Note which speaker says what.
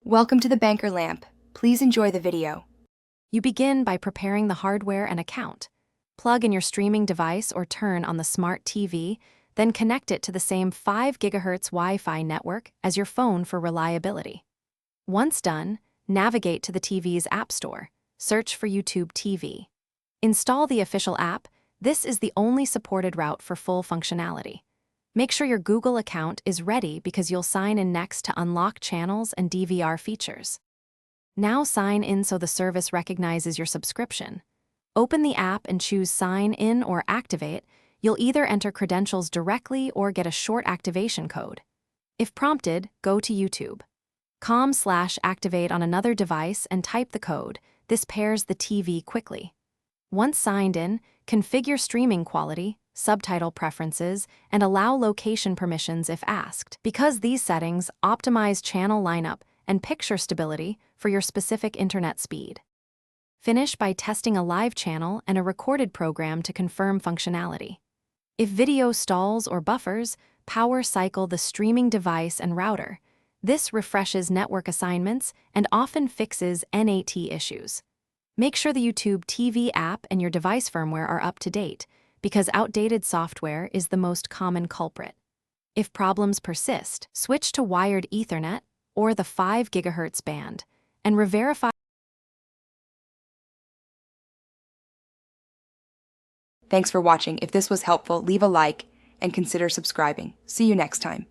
Speaker 1: Welcome to the Banker Lamp. Please enjoy the video.
Speaker 2: You begin by preparing the hardware and account. Plug in your streaming device or turn on the smart TV, then connect it to the same 5 GHz Wi-Fi network as your phone for reliability. Once done, navigate to the TV's App Store. Search for YouTube TV. Install the official app. This is the only supported route for full functionality. Make sure your Google account is ready because you'll sign in next to unlock channels and DVR features. Now sign in so the service recognizes your subscription. Open the app and choose Sign In or Activate. You'll either enter credentials directly or get a short activation code. If prompted, go to YouTube. .com/activate on another device and type the code. This pairs the TV quickly. Once signed in, configure streaming quality, subtitle preferences, and allow location permissions if asked, because these settings optimize channel lineup and picture stability for your specific internet speed. Finish by testing a live channel and a recorded program to confirm functionality. If video stalls or buffers, power cycle the streaming device and router. This refreshes network assignments and often fixes NAT issues. Make sure the YouTube TV app and your device firmware are up to date, because outdated software is the most common culprit. If problems persist, switch to wired Ethernet or the 5 GHz band, and re-verify.
Speaker 1: Thanks for watching. If this was helpful, leave a like and consider subscribing. See you next time.